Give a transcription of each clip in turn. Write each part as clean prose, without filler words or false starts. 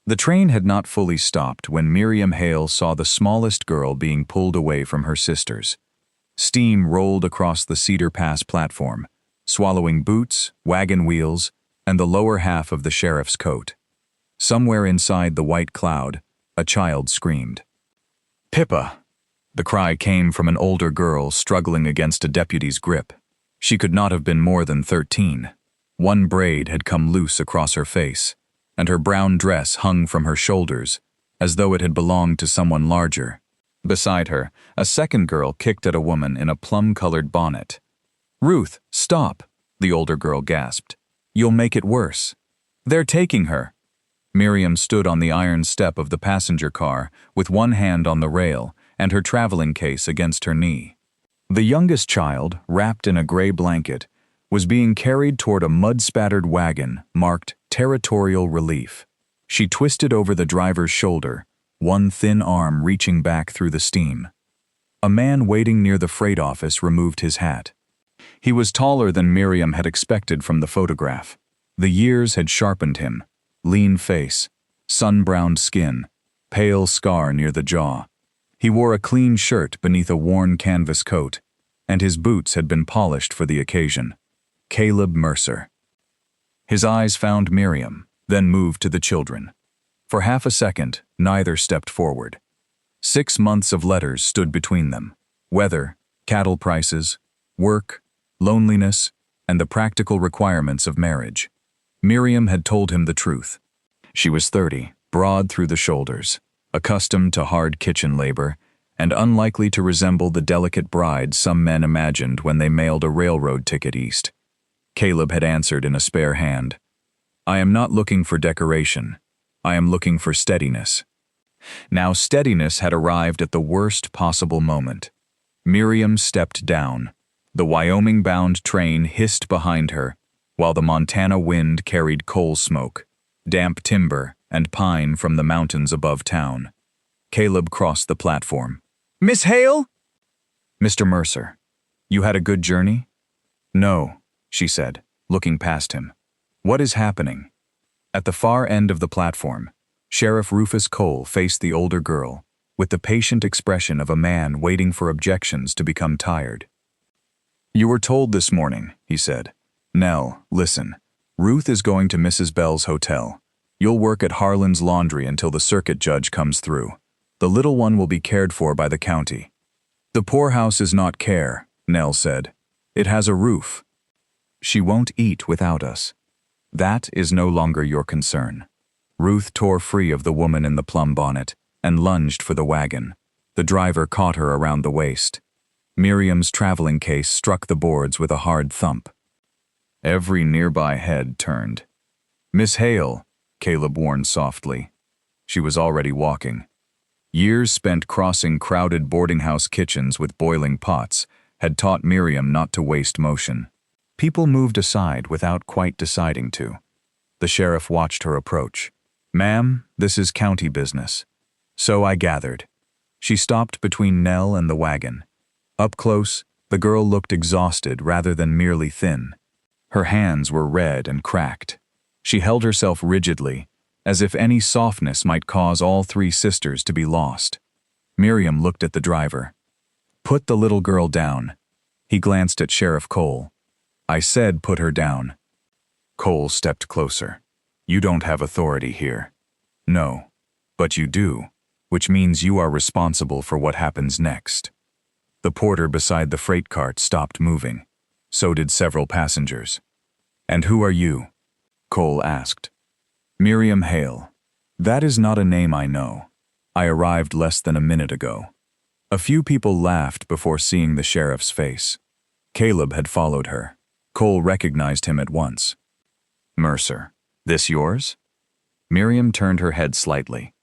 The train had not fully stopped when Miriam Hale saw the smallest girl being pulled away from her sisters. Steam rolled across the Cedar Pass platform, swallowing boots, wagon wheels, and the lower half of the sheriff's coat. Somewhere inside the white cloud, a child screamed. "Pippa!" The cry came from an older girl struggling against a deputy's grip. She could not have been more than 13. One braid had come loose across her face, and her brown dress hung from her shoulders, as though it had belonged to someone larger. Beside her, a second girl kicked at a woman in a plum-colored bonnet. "Ruth, stop!" the older girl gasped. "You'll make it worse." "They're taking her." Miriam stood on the iron step of the passenger car with one hand on the rail and her traveling case against her knee. The youngest child, wrapped in a gray blanket, was being carried toward a mud-spattered wagon marked Territorial Relief. She twisted over the driver's shoulder, one thin arm reaching back through the steam. A man waiting near the freight office removed his hat. He was taller than Miriam had expected from the photograph. The years had sharpened him. Lean face, sun-browned skin, pale scar near the jaw. He wore a clean shirt beneath a worn canvas coat, and his boots had been polished for the occasion. Caleb Mercer. His eyes found Miriam, then moved to the children. For half a second, neither stepped forward. 6 months of letters stood between them. Weather, cattle prices, work, loneliness, and the practical requirements of marriage. Miriam had told him the truth. She was 30, broad through the shoulders, accustomed to hard kitchen labor, and unlikely to resemble the delicate bride some men imagined when they mailed a railroad ticket east. Caleb had answered in a spare hand. "I am not looking for decoration. I am looking for steadiness." Now steadiness had arrived at the worst possible moment. Miriam stepped down. The Wyoming-bound train hissed behind her, while the Montana wind carried coal smoke, damp timber, and pine from the mountains above town. Caleb crossed the platform. "Miss Hale?" "Mr. Mercer, you had a good journey?" "No," she said, looking past him. "What is happening?" At the far end of the platform, Sheriff Rufus Cole faced the older girl, with the patient expression of a man waiting for objections to become tired. "You were told this morning," he said. "Nell, listen. Ruth is going to Mrs. Bell's hotel. You'll work at Harlan's Laundry until the circuit judge comes through. The little one will be cared for by the county." "The poorhouse is not care," Nell said. "It has a roof." "She won't eat without us." "That is no longer your concern." Ruth tore free of the woman in the plum bonnet and lunged for the wagon. The driver caught her around the waist. Miriam's traveling case struck the boards with a hard thump. Every nearby head turned. "Miss Hale," Caleb warned softly. She was already walking. Years spent crossing crowded boarding house kitchens with boiling pots had taught Miriam not to waste motion. People moved aside without quite deciding to. The sheriff watched her approach. "Ma'am, this is county business." "So I gathered." She stopped between Nell and the wagon. Up close, the girl looked exhausted rather than merely thin. Her hands were red and cracked. She held herself rigidly, as if any softness might cause all 3 sisters to be lost. Miriam looked at the driver. "Put the little girl down." He glanced at Sheriff Cole. "I said put her down." Cole stepped closer. "You don't have authority here." "No, but you do, which means you are responsible for what happens next." The porter beside the freight cart stopped moving. So did several passengers. "And who are you?" Cole asked. "Miriam Hale. That is not a name I know. I arrived less than a minute ago." A few people laughed before seeing the sheriff's face. Caleb had followed her. Cole recognized him at once. "Mercer, this yours?" Miriam turned her head slightly.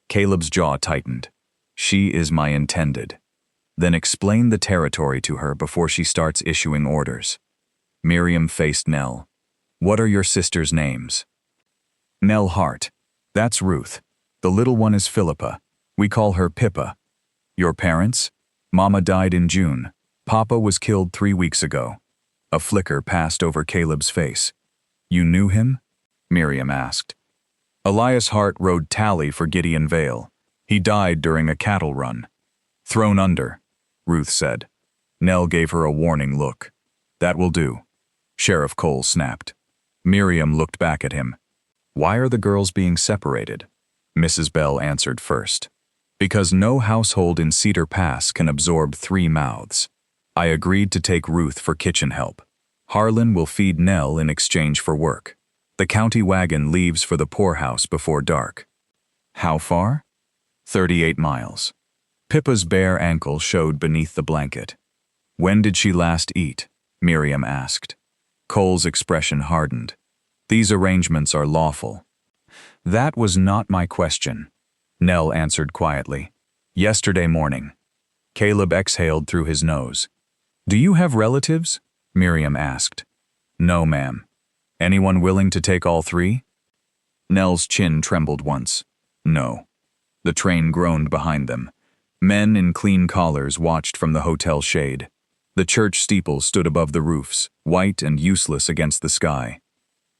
Caleb's jaw tightened. "She is my intended." "Then explain the territory to her before she starts issuing orders." Miriam faced Nell. "What are your sisters' names?" "Nell Hart. That's Ruth. The little one is Philippa. We call her Pippa." "Your parents?" "Mama died in June. Papa was killed 3 weeks ago." A flicker passed over Caleb's face. "You knew him?" Miriam asked. Elias Hart rode Tally for Gideon Vale. He died during a cattle run. Thrown under, Ruth said. Nell gave her a warning look. That will do. Sheriff Cole snapped. Miriam looked back at him. Why are the girls being separated? Mrs. Bell answered first. Because no household in Cedar Pass can absorb 3 mouths. I agreed to take Ruth for kitchen help. Harlan will feed Nell in exchange for work. The county wagon leaves for the Poorhouse before dark. How far? 38 miles. Pippa's bare ankle showed beneath the blanket. When did she last eat? Miriam asked. Cole's expression hardened. These arrangements are lawful. That was not my question. Nell answered quietly. Yesterday morning. Caleb exhaled through his nose. Do you have relatives? Miriam asked. No, ma'am. Anyone willing to take all 3? Nell's chin trembled once. No. The train groaned behind them. Men in clean collars watched from the hotel shade. The church steeple stood above the roofs, white and useless against the sky.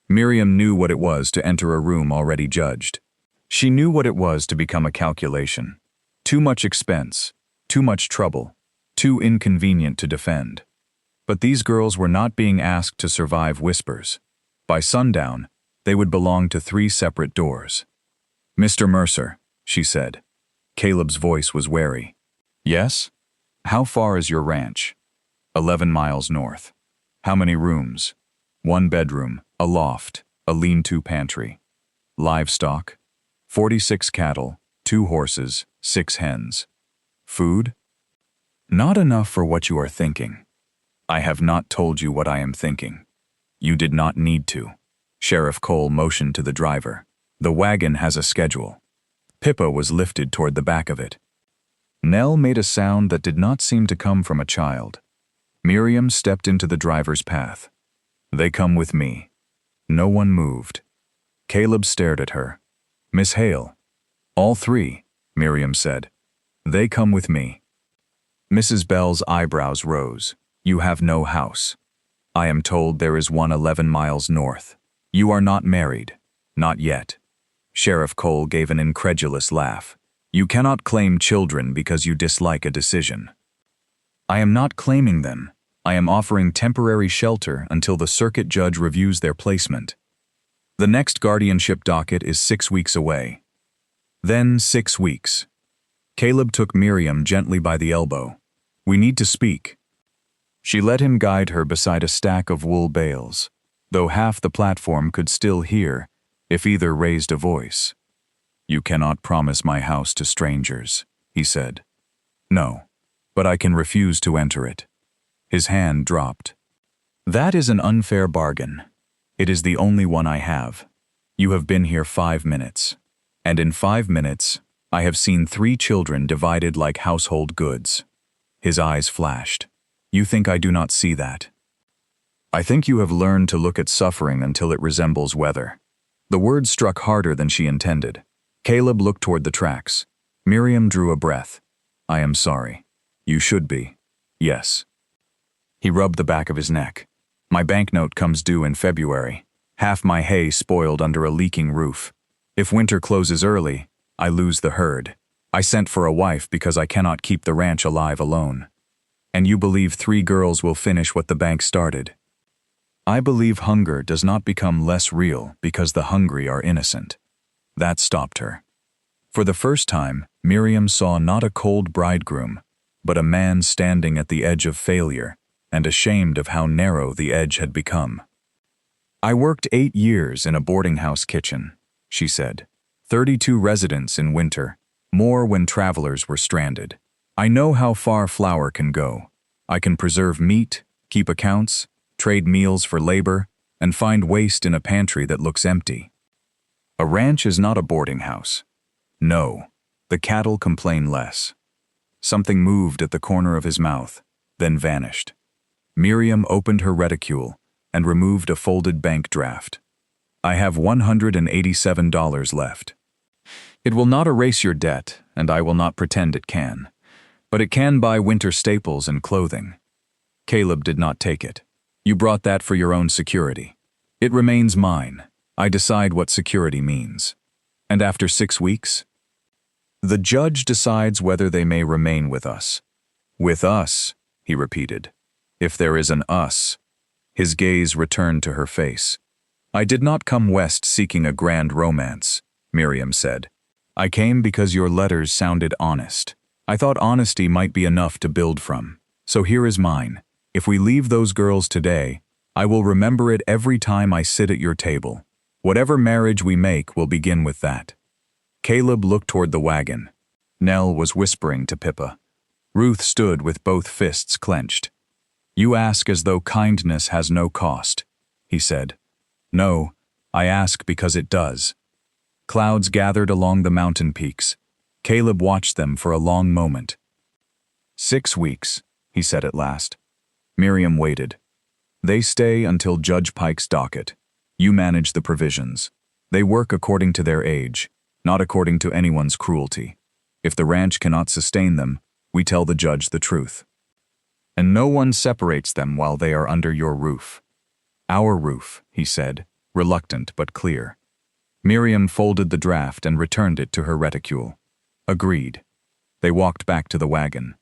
Miriam knew what it was to enter a room already judged. She knew what it was to become a calculation. Too much expense, too much trouble, too inconvenient to defend. But these girls were not being asked to survive whispers. By sundown, they would belong to 3 separate doors. Mr. Mercer, she said. Caleb's voice was wary. Yes? How far is your ranch? 11 miles north. How many rooms? 1 bedroom, a loft, a lean-to pantry. Livestock? 46 cattle, 2 horses, 6 hens. Food? Not enough for what you are thinking. I have not told you what I am thinking. You did not need to. Sheriff Cole motioned to the driver. The wagon has a schedule. Pippa was lifted toward the back of it. Nell made a sound that did not seem to come from a child. Miriam stepped into the driver's path. They come with me. No one moved. Caleb stared at her. Miss Hale. All 3, Miriam said. They come with me. Mrs. Bell's eyebrows rose. You have no house. I am told there is one 11 miles north. You are not married. Not yet. Sheriff Cole gave an incredulous laugh. You cannot claim children because you dislike a decision. I am not claiming them. I am offering temporary shelter until the circuit judge reviews their placement. The next guardianship docket is 6 weeks away. Then 6 weeks. Caleb took Miriam gently by the elbow. We need to speak. She let him guide her beside a stack of wool bales, though half the platform could still hear if either raised a voice. You cannot promise my house to strangers, he said. No, but I can refuse to enter it. His hand dropped. That is an unfair bargain. It is the only one I have. You have been here 5 minutes, and in 5 minutes, I have seen 3 children divided like household goods. His eyes flashed. You think I do not see that? I think you have learned to look at suffering until it resembles weather. The words struck harder than she intended. Caleb looked toward the tracks. Miriam drew a breath. I am sorry. You should be. Yes. He rubbed the back of his neck. My banknote comes due in February. Half my hay spoiled under a leaking roof. If winter closes early, I lose the herd. I sent for a wife because I cannot keep the ranch alive alone. And you believe 3 girls will finish what the bank started. I believe hunger does not become less real because the hungry are innocent. That stopped her. For the first time, Miriam saw not a cold bridegroom, but a man standing at the edge of failure and ashamed of how narrow the edge had become. I worked 8 years in a boarding house kitchen, she said. 32 residents in winter, more when travelers were stranded. I know how far flour can go. I can preserve meat, keep accounts, trade meals for labor, and find waste in a pantry that looks empty. A ranch is not a boarding house. No, the cattle complain less. Something moved at the corner of his mouth, then vanished. Miriam opened her reticule and removed a folded bank draft. I have $187 left. It will not erase your debt, and I will not pretend it can. But it can buy winter staples and clothing. Caleb did not take it. You brought that for your own security. It remains mine. I decide what security means. And after 6 weeks? The judge decides whether they may remain with us. With us, he repeated. If there is an us. His gaze returned to her face. I did not come west seeking a grand romance, Miriam said. I came because your letters sounded honest. I thought honesty might be enough to build from. So here is mine. If we leave those girls today, I will remember it every time I sit at your table. Whatever marriage we make will begin with that. Caleb looked toward the wagon. Nell was whispering to Pippa. Ruth stood with both fists clenched. You ask as though kindness has no cost, he said. No, I ask because it does. Clouds gathered along the mountain peaks. Caleb watched them for a long moment. 6 weeks, he said at last. Miriam waited. They stay until Judge Pike's docket. You manage the provisions. They work according to their age, not according to anyone's cruelty. If the ranch cannot sustain them, we tell the judge the truth. And no one separates them while they are under your roof. Our roof, he said, reluctant but clear. Miriam folded the draft and returned it to her reticule. Agreed. They walked back to the wagon.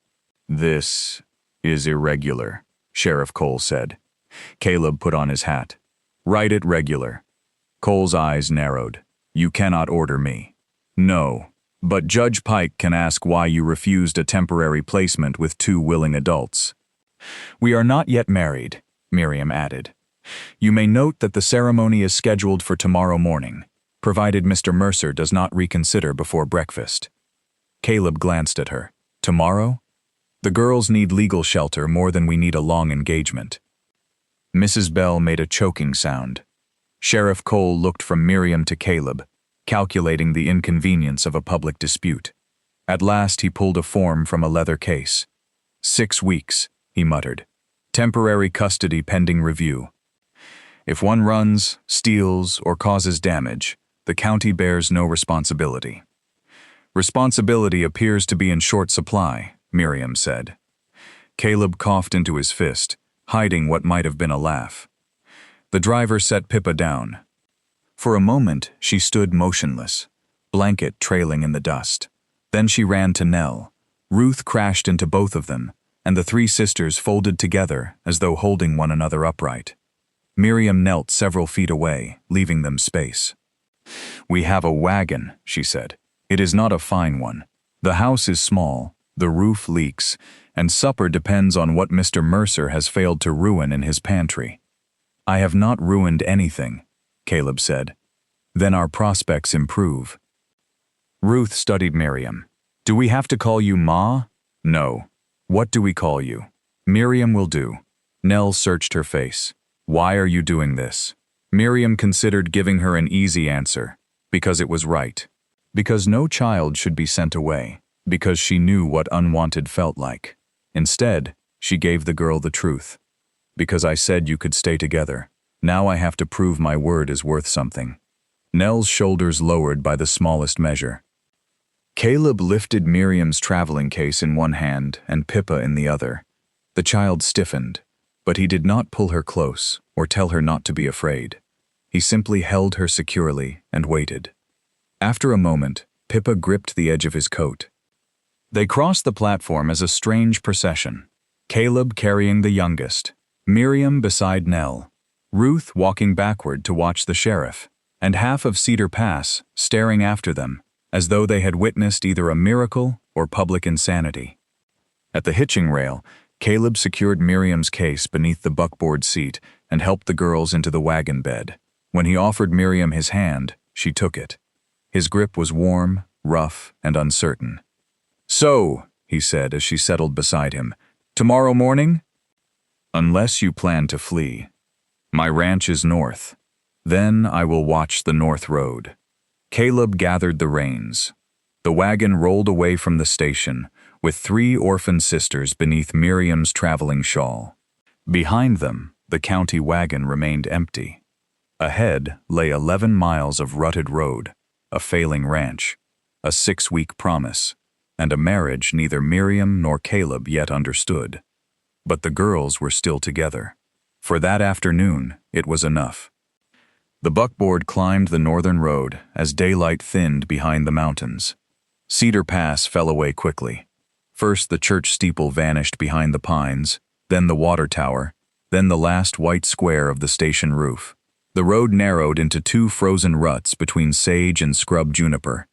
This is irregular, Sheriff Cole said. Caleb put on his hat. Write it regular. Cole's eyes narrowed. You cannot order me. No, but Judge Pike can ask why you refused a temporary placement with 2 willing adults. We are not yet married, Miriam added. You may note that the ceremony is scheduled for tomorrow morning, provided Mr. Mercer does not reconsider before breakfast. Caleb glanced at her. Tomorrow? The girls need legal shelter more than we need a long engagement. Mrs. Bell made a choking sound. Sheriff Cole looked from Miriam to Caleb, calculating the inconvenience of a public dispute. At last he pulled a form from a leather case. 6 weeks, he muttered. Temporary custody pending review. If one runs, steals, or causes damage, the county bears no responsibility. Responsibility appears to be in short supply, Miriam said. Caleb coughed into his fist, hiding what might have been a laugh. The driver set Pippa down. For a moment, she stood motionless, blanket trailing in the dust. Then she ran to Nell. Ruth crashed into both of them, and the 3 sisters folded together as though holding one another upright. Miriam knelt several feet away, leaving them space. We have a wagon, she said. It is not a fine one. The house is small, the roof leaks, and supper depends on what Mr. Mercer has failed to ruin in his pantry. I have not ruined anything, Caleb said. Then our prospects improve. Ruth studied Miriam. Do we have to call you Ma? No. What do we call you? Miriam will do. Nell searched her face. Why are you doing this? Miriam considered giving her an easy answer. Because it was right. Because no child should be sent away. Because she knew what unwanted felt like. Instead, she gave the girl the truth. Because I said you could stay together. Now I have to prove my word is worth something. Nell's shoulders lowered by the smallest measure. Caleb lifted Miriam's traveling case in one hand and Pippa in the other. The child stiffened, but he did not pull her close or tell her not to be afraid. He simply held her securely and waited. After a moment, Pippa gripped the edge of his coat. They crossed the platform as a strange procession. Caleb carrying the youngest, Miriam beside Nell, Ruth walking backward to watch the sheriff, and half of Cedar Pass staring after them, as though they had witnessed either a miracle or public insanity. At the hitching rail, Caleb secured Miriam's case beneath the buckboard seat and helped the girls into the wagon bed. When he offered Miriam his hand, she took it. His grip was warm, rough, and uncertain. So, he said as she settled beside him, tomorrow morning? Unless you plan to flee. My ranch is north. Then I will watch the north road. Caleb gathered the reins. The wagon rolled away from the station, with 3 orphan sisters beneath Miriam's traveling shawl. Behind them, the county wagon remained empty. Ahead lay 11 miles of rutted road, a failing ranch, a 6-week promise, and a marriage neither Miriam nor Caleb yet understood. But the girls were still together. For that afternoon, it was enough. The buckboard climbed the northern road as daylight thinned behind the mountains. Cedar Pass fell away quickly. First the church steeple vanished behind the pines, then the water tower, then the last white square of the station roof. The road narrowed into two frozen ruts between sage and scrub juniper.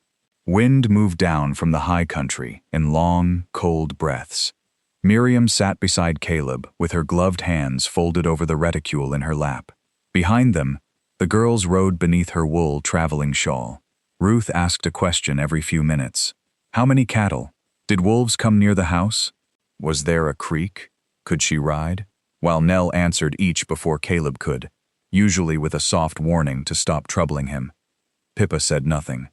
Wind moved down from the high country in long, cold breaths. Miriam sat beside Caleb with her gloved hands folded over the reticule in her lap. Behind them, the girls rode beneath her wool traveling shawl. Ruth asked a question every few minutes. How many cattle? Did wolves come near the house? Was there a creek? Could she ride? While Nell answered each before Caleb could, usually with a soft warning to stop troubling him. Pippa said nothing.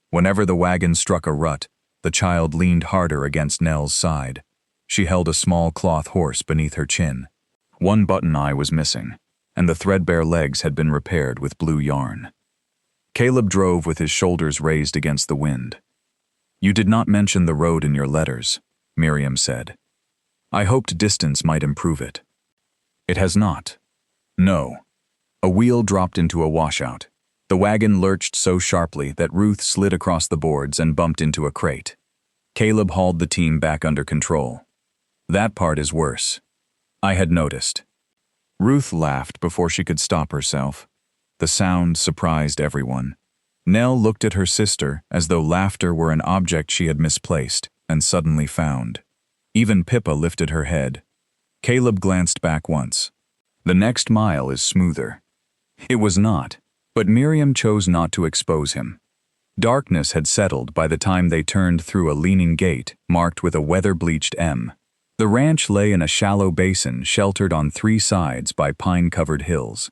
Whenever the wagon struck a rut, the child leaned harder against Nell's side. She held a small cloth horse beneath her chin. One button eye was missing, and the threadbare legs had been repaired with blue yarn. Caleb drove with his shoulders raised against the wind. You did not mention the road in your letters, Miriam said. I hoped distance might improve it. It has not. No. A wheel dropped into a washout. The wagon lurched so sharply that Ruth slid across the boards and bumped into a crate. Caleb hauled the team back under control. That part is worse. I had noticed. Ruth laughed before she could stop herself. The sound surprised everyone. Nell looked at her sister as though laughter were an object she had misplaced and suddenly found. Even Pippa lifted her head. Caleb glanced back once. The next mile is smoother. It was not, but Miriam chose not to expose him. Darkness had settled by the time they turned through a leaning gate marked with a weather-bleached M. The ranch lay in a shallow basin sheltered on three sides by pine-covered hills.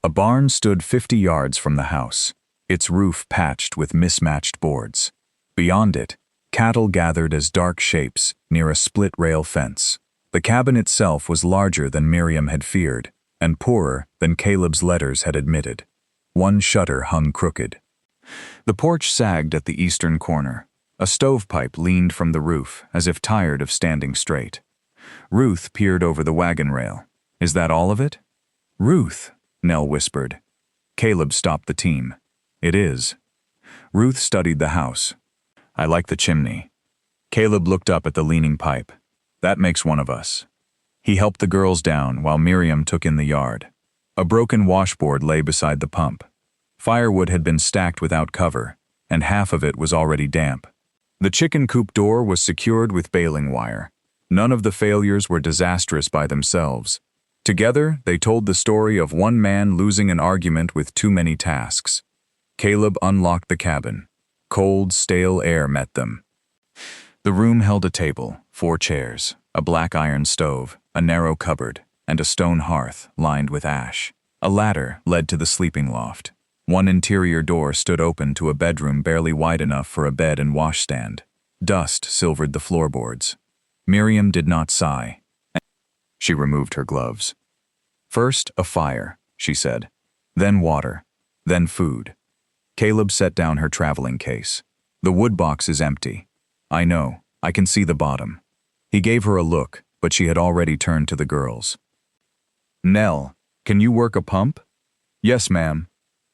A barn stood 50 yards from the house, its roof patched with mismatched boards. Beyond it, cattle gathered as dark shapes near a split-rail fence. The cabin itself was larger than Miriam had feared, and poorer than Caleb's letters had admitted. One shutter hung crooked. The porch sagged at the eastern corner. A stovepipe leaned from the roof, as if tired of standing straight. Ruth peered over the wagon rail. Is that all of it? Ruth, Nell whispered. Caleb stopped the team. It is. Ruth studied the house. I like the chimney. Caleb looked up at the leaning pipe. That makes one of us. He helped the girls down while Miriam took in the yard. A broken washboard lay beside the pump. Firewood had been stacked without cover, and half of it was already damp. The chicken coop door was secured with baling wire. None of the failures were disastrous by themselves. Together, they told the story of one man losing an argument with too many tasks. Caleb unlocked the cabin. Cold, stale air met them. The room held a table, 4 chairs, a black iron stove, a narrow cupboard, and a stone hearth lined with ash. A ladder led to the sleeping loft. One interior door stood open to a bedroom barely wide enough for a bed and washstand. Dust silvered the floorboards. Miriam did not sigh. She removed her gloves. First, a fire, she said. Then water. Then food. Caleb set down her traveling case. The wood box is empty. I know. I can see the bottom. He gave her a look, but she had already turned to the girls. Nell, can you work a pump? Yes, ma'am.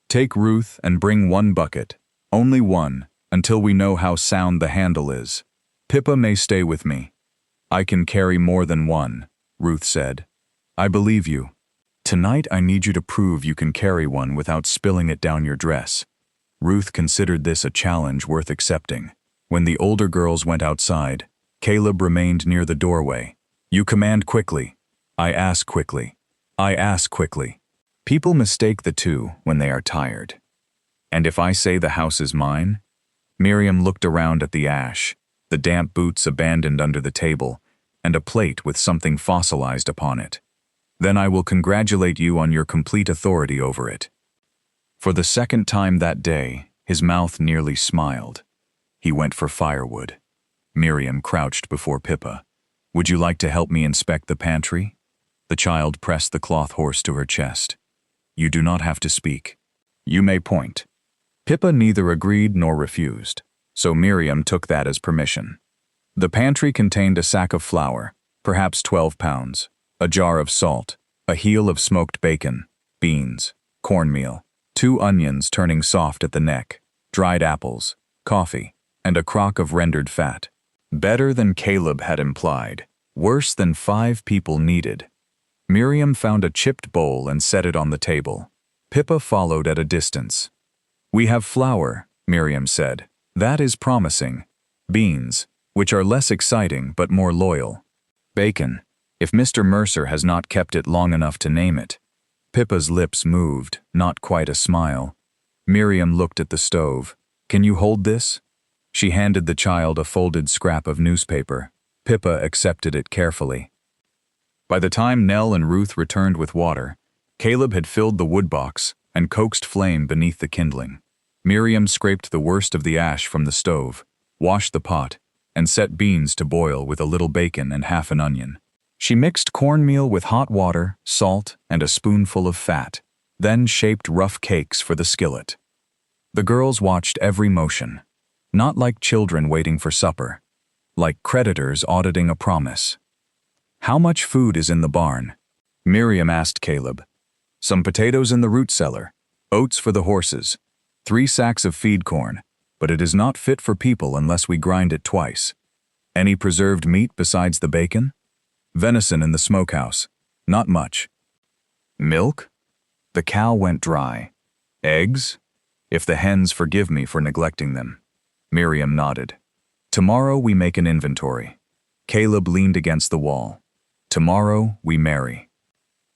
Take Ruth and bring 1 bucket. Only 1, until we know how sound the handle is. Pippa may stay with me. I can carry more than 1, Ruth said. I believe you. Tonight I need you to prove you can carry 1 without spilling it down your dress. Ruth considered this a challenge worth accepting. When the older girls went outside, Caleb remained near the doorway. You command quickly. I ask quickly. I ask quickly. People mistake the two when they are tired. And if I say the house is mine? Miriam looked around at the ash, the damp boots abandoned under the table, and a plate with something fossilized upon it. Then I will congratulate you on your complete authority over it. For the second time that day, his mouth nearly smiled. He went for firewood. Miriam crouched before Pippa. Would you like to help me inspect the pantry? The child pressed the cloth horse to her chest. You do not have to speak. You may point. Pippa neither agreed nor refused, so Miriam took that as permission. The pantry contained a sack of flour, perhaps 12 pounds, a jar of salt, a heel of smoked bacon, beans, cornmeal, 2 onions turning soft at the neck, dried apples, coffee, and a crock of rendered fat. Better than Caleb had implied. Worse than 5 people needed. Miriam found a chipped bowl and set it on the table. Pippa followed at a distance. "We have flour," Miriam said. "That is promising. Beans, which are less exciting but more loyal. Bacon, if Mr. Mercer has not kept it long enough to name it." Pippa's lips moved, not quite a smile. Miriam looked at the stove. "Can you hold this?" She handed the child a folded scrap of newspaper. Pippa accepted it carefully. By the time Nell and Ruth returned with water, Caleb had filled the wood box and coaxed flame beneath the kindling. Miriam scraped the worst of the ash from the stove, washed the pot, and set beans to boil with a little bacon and half an onion. She mixed cornmeal with hot water, salt, and a spoonful of fat, then shaped rough cakes for the skillet. The girls watched every motion, not like children waiting for supper, like creditors auditing a promise. "How much food is in the barn?" Miriam asked Caleb. "Some potatoes in the root cellar, oats for the horses, 3 sacks of feed corn, but it is not fit for people unless we grind it twice. Any preserved meat besides the bacon? Venison in the smokehouse, not much. Milk?" The cow went dry. "Eggs? If the hens forgive me for neglecting them." Miriam nodded. "Tomorrow we make an inventory." Caleb leaned against the wall. "Tomorrow we marry."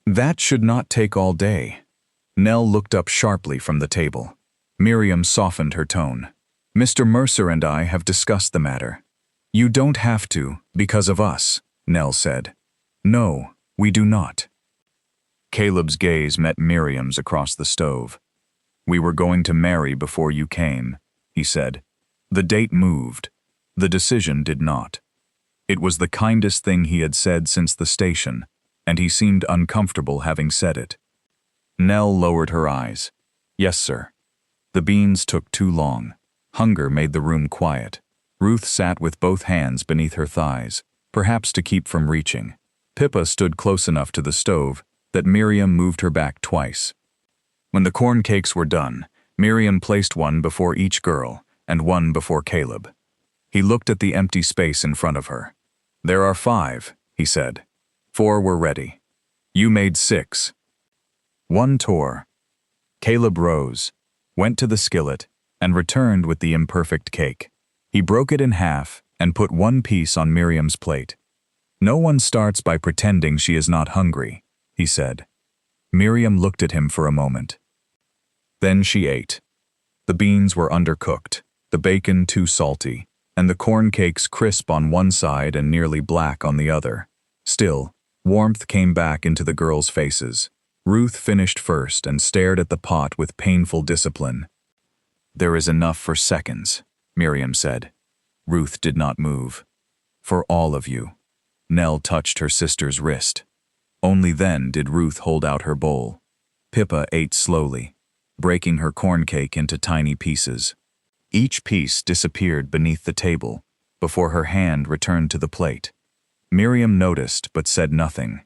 "That should not take all day." Nell looked up sharply from the table. Miriam softened her tone. "Mr. Mercer and I have discussed the matter." "You don't have to, because of us," Nell said. "No, we do not." Caleb's gaze met Miriam's across the stove. "We were going to marry before you came," he said. The date moved. The decision did not. It was the kindest thing he had said since the station, and he seemed uncomfortable having said it. Nell lowered her eyes. "Yes, sir." The beans took too long. Hunger made the room quiet. Ruth sat with both hands beneath her thighs, perhaps to keep from reaching. Pippa stood close enough to the stove that Miriam moved her back twice. When the corn cakes were done, Miriam placed one before each girl and one before Caleb. He looked at the empty space in front of her. "There are 5, he said. 4 were ready. You made 6. 1 tore." Caleb rose, went to the skillet, and returned with the imperfect cake. He broke it in half and put 1 piece on Miriam's plate. "No one starts by pretending she is not hungry," he said. Miriam looked at him for a moment. Then she ate. The beans were undercooked, the bacon too salty, and the corn cakes crisp on one side and nearly black on the other. Still, warmth came back into the girls' faces. Ruth finished first and stared at the pot with painful discipline. "There is enough for seconds," Miriam said. Ruth did not move. "For all of you." Nell touched her sister's wrist. Only then did Ruth hold out her bowl. Pippa ate slowly, breaking her corn cake into tiny pieces. Each piece disappeared beneath the table before her hand returned to the plate. Miriam noticed but said nothing.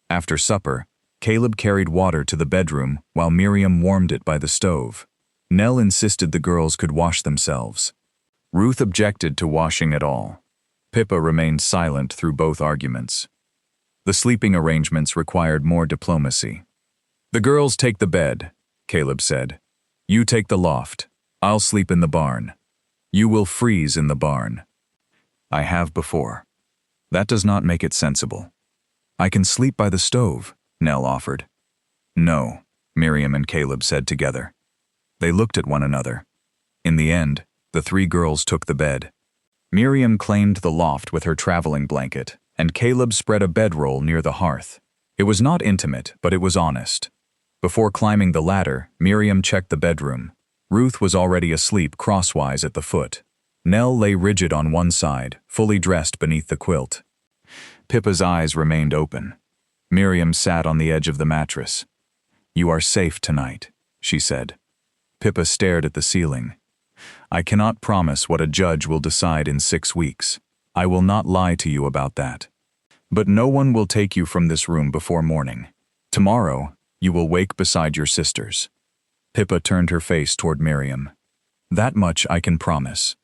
After supper, Caleb carried water to the bedroom while Miriam warmed it by the stove. Nell insisted the girls could wash themselves. Ruth objected to washing at all. Pippa remained silent through both arguments. The sleeping arrangements required more diplomacy. "The girls take the bed," Caleb said. "You take the loft. I'll sleep in the barn. You will freeze in the barn." "I have before. That does not make it sensible." "I can sleep by the stove," Nell offered. "No," Miriam and Caleb said together. They looked at one another. In the end, the 3 girls took the bed. Miriam claimed the loft with her traveling blanket, and Caleb spread a bedroll near the hearth. It was not intimate, but it was honest. Before climbing the ladder, Miriam checked the bedroom. Ruth was already asleep crosswise at the foot. Nell lay rigid on one side, fully dressed beneath the quilt. Pippa's eyes remained open. Miriam sat on the edge of the mattress. "You are safe tonight," she said. Pippa stared at the ceiling. "I cannot promise what a judge will decide in 6 weeks. I will not lie to you about that. But no one will take you from this room before morning. Tomorrow, you will wake beside your sisters." Pippa turned her face toward Miriam. That much I can promise.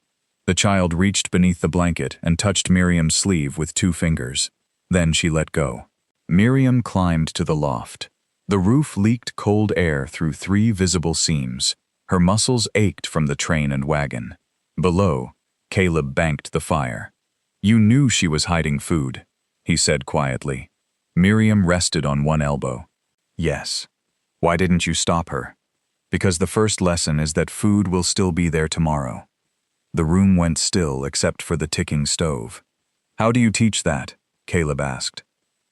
The child reached beneath the blanket and touched Miriam's sleeve with 2 fingers. Then she let go. Miriam climbed to the loft. The roof leaked cold air through 3 visible seams. Her muscles ached from the train and wagon. Below, Caleb banked the fire. You knew she was hiding food, he said quietly. Miriam rested on one elbow. Yes. Why didn't you stop her? Because the first lesson is that food will still be there tomorrow. The room went still except for the ticking stove. How do you teach that? Caleb asked.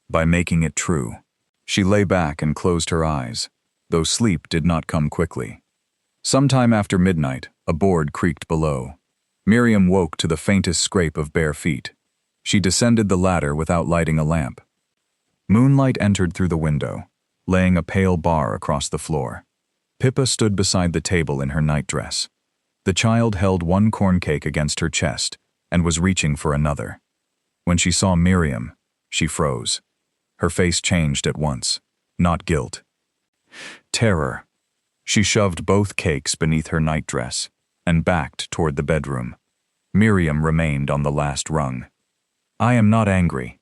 By making it true. She lay back and closed her eyes, though sleep did not come quickly. Sometime after midnight, a board creaked below. Miriam woke to the faintest scrape of bare feet. She descended the ladder without lighting a lamp. Moonlight entered through the window, laying a pale bar across the floor. Pippa stood beside the table in her nightdress. The child held one corn cake against her chest and was reaching for another. When she saw Miriam, she froze. Her face changed at once, not guilt. Terror. She shoved both cakes beneath her nightdress and backed toward the bedroom. Miriam remained on the last rung. I am not angry.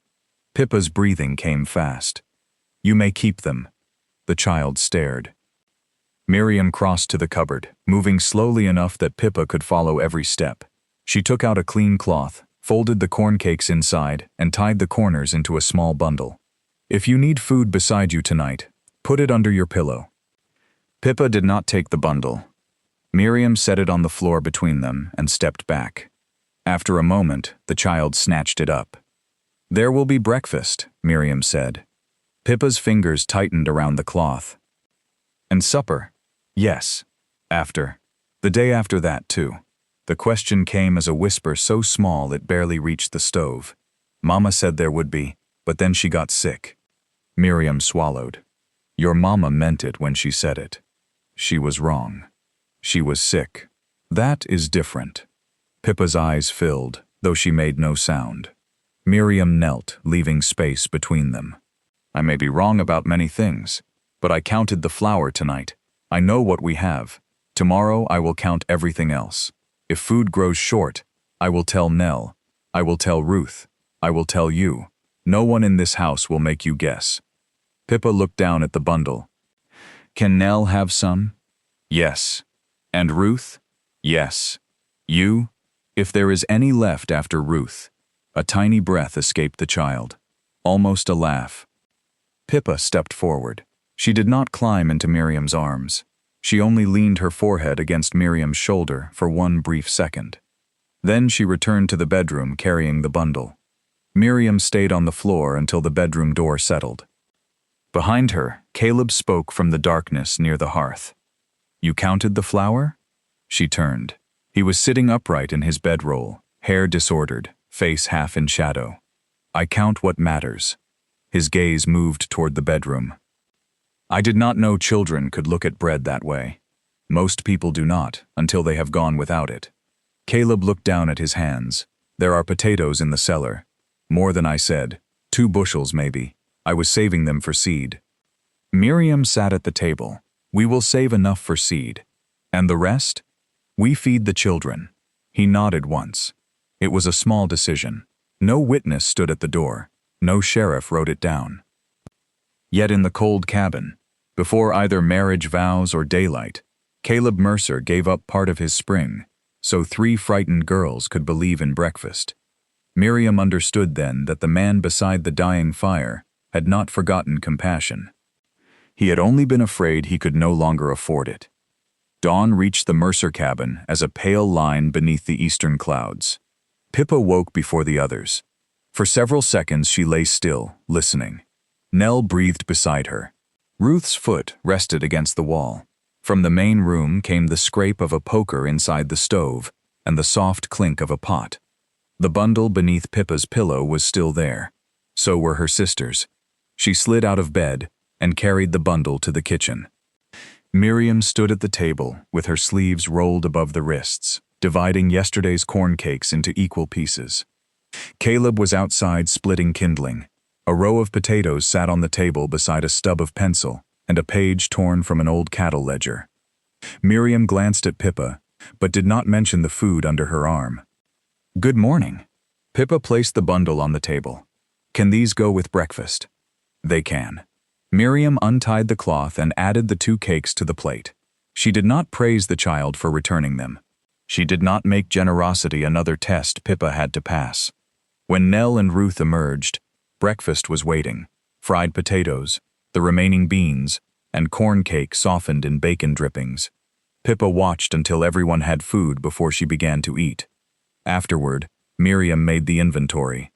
Pippa's breathing came fast. You may keep them. The child stared. Miriam crossed to the cupboard, moving slowly enough that Pippa could follow every step. She took out a clean cloth, folded the corn cakes inside, and tied the corners into a small bundle. If you need food beside you tonight, put it under your pillow. Pippa did not take the bundle. Miriam set it on the floor between them and stepped back. After a moment, the child snatched it up. There will be breakfast, Miriam said. Pippa's fingers tightened around the cloth. And supper? Yes. After. The day after that, too. The question came as a whisper so small it barely reached the stove. Mama said there would be, but then she got sick. Miriam swallowed. Your mama meant it when she said it. She was wrong. She was sick. That is different. Pippa's eyes filled, though she made no sound. Miriam knelt, leaving space between them. I may be wrong about many things, but I counted the flour tonight. I know what we have. Tomorrow I will count everything else. If food grows short, I will tell Nell. I will tell Ruth. I will tell you. No one in this house will make you guess. Pippa looked down at the bundle. Can Nell have some? Yes. And Ruth? Yes. You? If there is any left after Ruth. A tiny breath escaped the child. Almost a laugh. Pippa stepped forward. She did not climb into Miriam's arms. She only leaned her forehead against Miriam's shoulder for one brief second. Then she returned to the bedroom carrying the bundle. Miriam stayed on the floor until the bedroom door settled. Behind her, Caleb spoke from the darkness near the hearth. You counted the flour? She turned. He was sitting upright in his bedroll, hair disordered, face half in shadow. I count what matters. His gaze moved toward the bedroom. I did not know children could look at bread that way. Most people do not, until they have gone without it. Caleb looked down at his hands. There are potatoes in the cellar. More than I said. 2 bushels, maybe. I was saving them for seed. Miriam sat at the table. We will save enough for seed. And the rest? We feed the children. He nodded once. It was a small decision. No witness stood at the door. No sheriff wrote it down. Yet in the cold cabin, before either marriage vows or daylight, Caleb Mercer gave up part of his spring, so 3 frightened girls could believe in breakfast. Miriam understood then that the man beside the dying fire had not forgotten compassion. He had only been afraid he could no longer afford it. Dawn reached the Mercer cabin as a pale line beneath the eastern clouds. Pippa woke before the others. For several seconds she lay still, listening. Nell breathed beside her. Ruth's foot rested against the wall. From the main room came the scrape of a poker inside the stove and the soft clink of a pot. The bundle beneath Pippa's pillow was still there. So were her sisters. She slid out of bed and carried the bundle to the kitchen. Miriam stood at the table with her sleeves rolled above the wrists, dividing yesterday's corn cakes into equal pieces. Caleb was outside splitting kindling. A row of potatoes sat on the table beside a stub of pencil and a page torn from an old cattle ledger. Miriam glanced at Pippa, but did not mention the food under her arm. "Good morning." Pippa placed the bundle on the table. "Can these go with breakfast?" "They can." Miriam untied the cloth and added the 2 cakes to the plate. She did not praise the child for returning them. She did not make generosity another test Pippa had to pass. When Nell and Ruth emerged, breakfast was waiting: fried potatoes, the remaining beans, and corn cake softened in bacon drippings. Pippa watched until everyone had food before she began to eat. Afterward, Miriam made the inventory.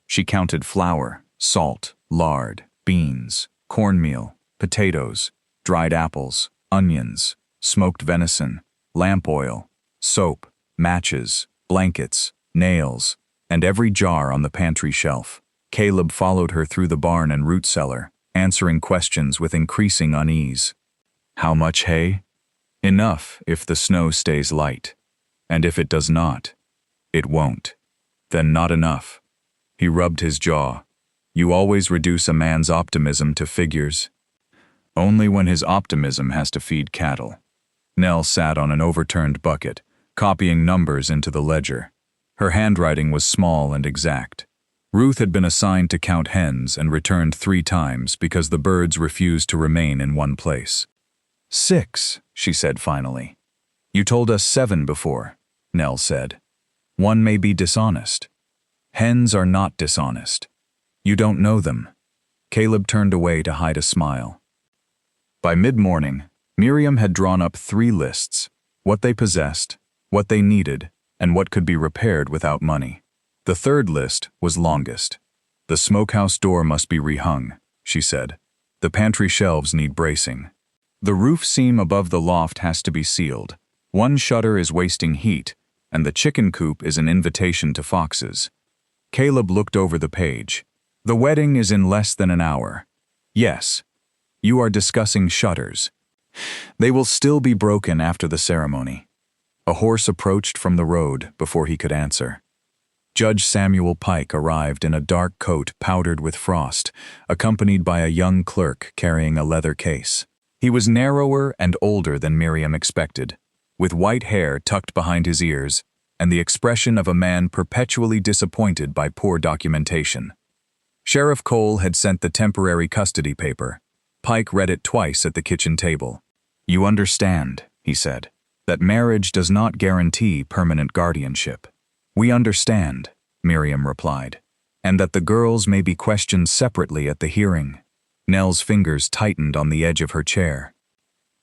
She counted flour, salt, lard, beans, cornmeal, potatoes, dried apples, onions, smoked venison, lamp oil, soap, matches, blankets, nails, and every jar on the pantry shelf. Caleb followed her through the barn and root cellar, answering questions with increasing unease. "How much hay?" "Enough if the snow stays light. And if it does not, it won't." "Then not enough." He rubbed his jaw. "You always reduce a man's optimism to figures." "Only when his optimism has to feed cattle." Nell sat on an overturned bucket, copying numbers into the ledger. Her handwriting was small and exact. Ruth had been assigned to count hens and returned 3 times because the birds refused to remain in one place. 6, she said finally. "You told us 7 before," Nell said. "One may be dishonest." "Hens are not dishonest. You don't know them." Caleb turned away to hide a smile. By mid-morning, Miriam had drawn up 3 lists: what they possessed, what they needed, and what could be repaired without money. The 3rd list was longest. "The smokehouse door must be rehung," she said. "The pantry shelves need bracing. The roof seam above the loft has to be sealed. One shutter is wasting heat, and the chicken coop is an invitation to foxes." Caleb looked over the page. "The wedding is in less than an hour." "Yes. You are discussing shutters. They will still be broken after the ceremony." A horse approached from the road before he could answer. Judge Samuel Pike arrived in a dark coat powdered with frost, accompanied by a young clerk carrying a leather case. He was narrower and older than Miriam expected, with white hair tucked behind his ears and the expression of a man perpetually disappointed by poor documentation. Sheriff Cole had sent the temporary custody paper. Pike read it twice at the kitchen table. "You understand," he said, "that marriage does not guarantee permanent guardianship." "We understand," Miriam replied, "and that the girls may be questioned separately at the hearing." Nell's fingers tightened on the edge of her chair.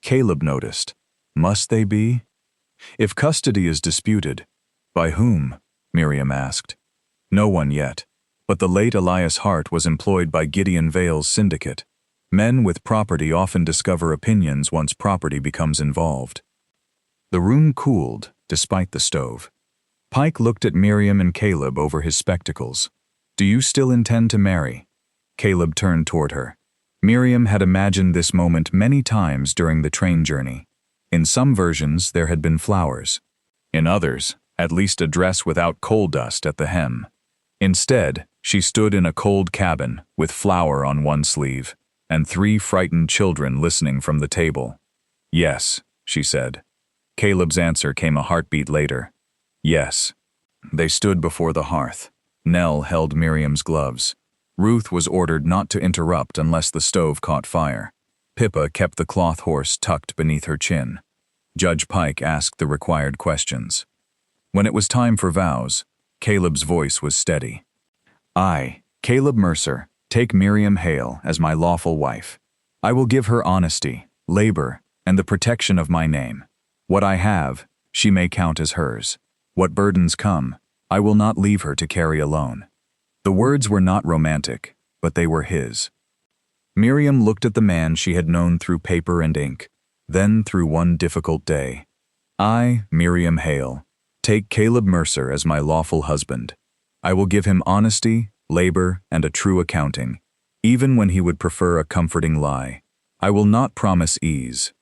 Caleb noticed. "Must they be?" "If custody is disputed." "By whom?" Miriam asked. "No one yet, but the late Elias Hart was employed by Gideon Vale's syndicate. Men with property often discover opinions once property becomes involved." The room cooled, despite the stove. Pike looked at Miriam and Caleb over his spectacles. "Do you still intend to marry?" Caleb turned toward her. Miriam had imagined this moment many times during the train journey. In some versions, there had been flowers. In others, at least a dress without coal dust at the hem. Instead, she stood in a cold cabin with flour on one sleeve and 3 frightened children listening from the table. "Yes," she said. Caleb's answer came a heartbeat later. "Yes." They stood before the hearth. Nell held Miriam's gloves. Ruth was ordered not to interrupt unless the stove caught fire. Pippa kept the cloth horse tucked beneath her chin. Judge Pike asked the required questions. When it was time for vows, Caleb's voice was steady. "I, Caleb Mercer, take Miriam Hale as my lawful wife. I will give her honesty, labor, and the protection of my name. What I have, she may count as hers. What burdens come, I will not leave her to carry alone." The words were not romantic, but they were his. Miriam looked at the man she had known through paper and ink, then through one difficult day. "I, Miriam Hale, take Caleb Mercer as my lawful husband. I will give him honesty, labor, and a true accounting, even when he would prefer a comforting lie. I will not promise ease.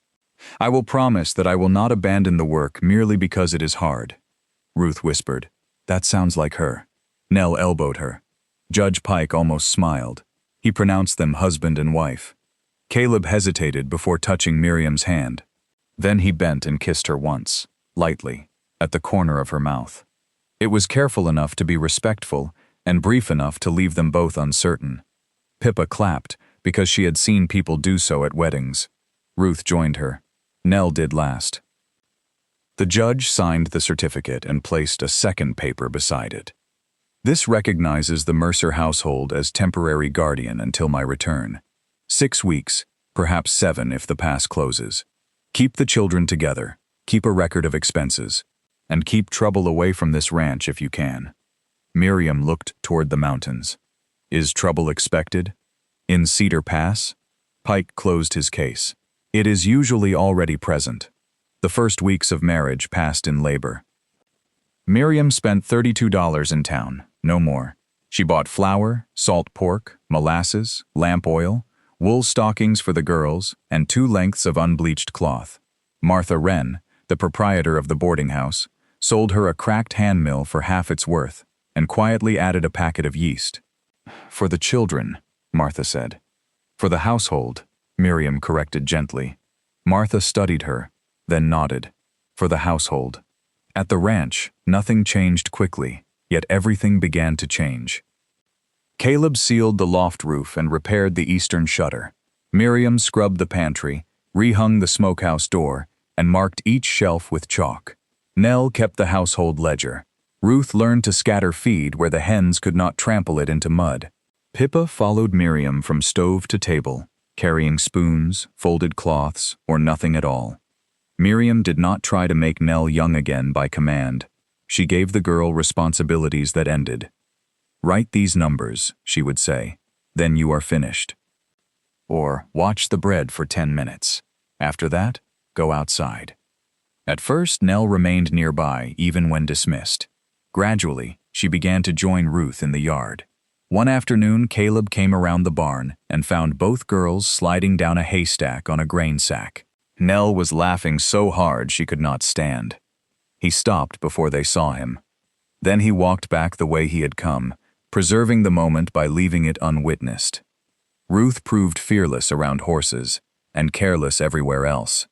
I will promise that I will not abandon the work merely because it is hard." Ruth whispered, "That sounds like her." Nell elbowed her. Judge Pike almost smiled. He pronounced them husband and wife. Caleb hesitated before touching Miriam's hand. Then he bent and kissed her once, lightly, at the corner of her mouth. It was careful enough to be respectful and brief enough to leave them both uncertain. Pippa clapped because she had seen people do so at weddings. Ruth joined her. Nell did last. The judge signed the certificate and placed a second paper beside it. This recognizes the Mercer household as temporary guardian until my return. 6 weeks, perhaps 7 if the pass closes. Keep the children together, keep a record of expenses, and keep trouble away from this ranch if you can. Miriam looked toward the mountains. Is trouble expected? In Cedar Pass? Pike closed his case. It is usually already present. The first weeks of marriage passed in labor. Miriam spent $32 in town, no more. She bought flour, salt pork, molasses, lamp oil, wool stockings for the girls, and 2 lengths of unbleached cloth. Martha Wren, the proprietor of the boarding house, sold her a cracked hand mill for half its worth, and quietly added a packet of yeast. For the children, Martha said. For the household, Miriam corrected gently. Martha studied her, then nodded. For the household. At the ranch, nothing changed quickly, yet everything began to change. Caleb sealed the loft roof and repaired the eastern shutter. Miriam scrubbed the pantry, rehung the smokehouse door, and marked each shelf with chalk. Nell kept the household ledger. Ruth learned to scatter feed where the hens could not trample it into mud. Pippa followed Miriam from stove to table, carrying spoons, folded cloths, or nothing at all. Miriam did not try to make Nell young again by command. She gave the girl responsibilities that ended. Write these numbers, she would say, then you are finished. Or watch the bread for 10 minutes. After that, go outside. At first, Nell remained nearby, even when dismissed. Gradually, she began to join Ruth in the yard. One afternoon, Caleb came around the barn and found both girls sliding down a haystack on a grain sack. Nell was laughing so hard she could not stand. He stopped before they saw him. Then he walked back the way he had come, preserving the moment by leaving it unwitnessed. Ruth proved fearless around horses and careless everywhere else.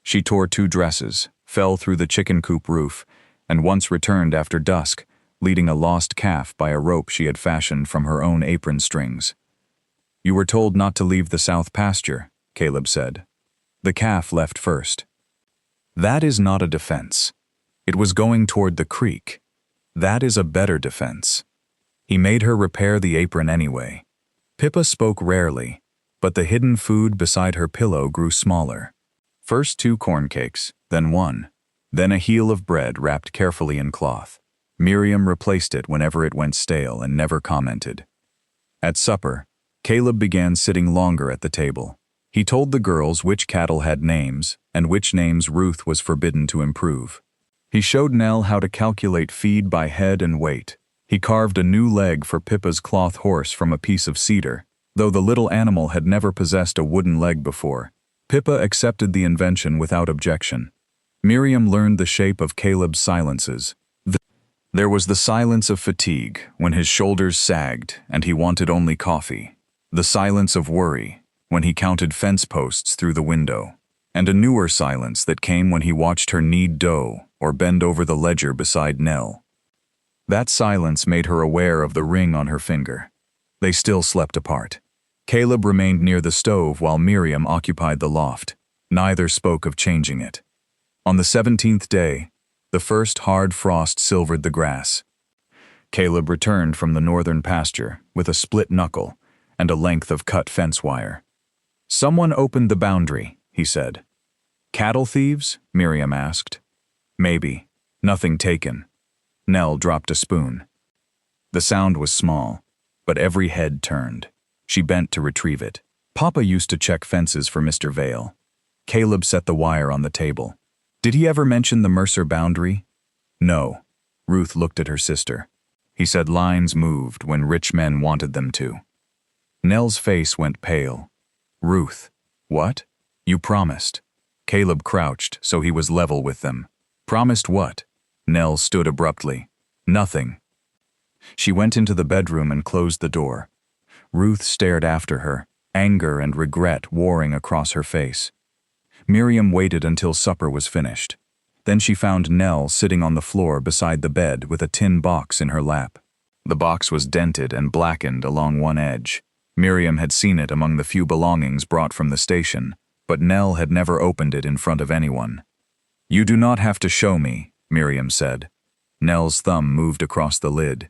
She tore 2 dresses, fell through the chicken coop roof, and once returned after dusk, leading a lost calf by a rope she had fashioned from her own apron strings. You were told not to leave the south pasture, Caleb said. The calf left first. That is not a defense. It was going toward the creek. That is a better defense. He made her repair the apron anyway. Pippa spoke rarely, but the hidden food beside her pillow grew smaller. First 2 corn cakes, then 1. Then a heel of bread wrapped carefully in cloth. Miriam replaced it whenever it went stale and never commented. At supper, Caleb began sitting longer at the table. He told the girls which cattle had names and which names Ruth was forbidden to improve. He showed Nell how to calculate feed by head and weight. He carved a new leg for Pippa's cloth horse from a piece of cedar, though the little animal had never possessed a wooden leg before. Pippa accepted the invention without objection. Miriam learned the shape of Caleb's silences. There was the silence of fatigue, when his shoulders sagged and he wanted only coffee. The silence of worry, when he counted fence posts through the window. And a newer silence that came when he watched her knead dough or bend over the ledger beside Nell. That silence made her aware of the ring on her finger. They still slept apart. Caleb remained near the stove while Miriam occupied the loft. Neither spoke of changing it. On the 17th day, the first hard frost silvered the grass. Caleb returned from the northern pasture with a split knuckle and a length of cut fence wire. Someone opened the boundary, he said. Cattle thieves? Miriam asked. Maybe. Nothing taken. Nell dropped a spoon. The sound was small, but every head turned. She bent to retrieve it. Papa used to check fences for Mr. Vale. Caleb set the wire on the table. Did he ever mention the Mercer boundary? No. Ruth looked at her sister. He said lines moved when rich men wanted them to. Nell's face went pale. Ruth. What? You promised. Caleb crouched so he was level with them. Promised what? Nell stood abruptly. Nothing. She went into the bedroom and closed the door. Ruth stared after her, anger and regret warring across her face. Miriam waited until supper was finished. Then she found Nell sitting on the floor beside the bed with a tin box in her lap. The box was dented and blackened along one edge. Miriam had seen it among the few belongings brought from the station, but Nell had never opened it in front of anyone. "You do not have to show me," Miriam said. Nell's thumb moved across the lid.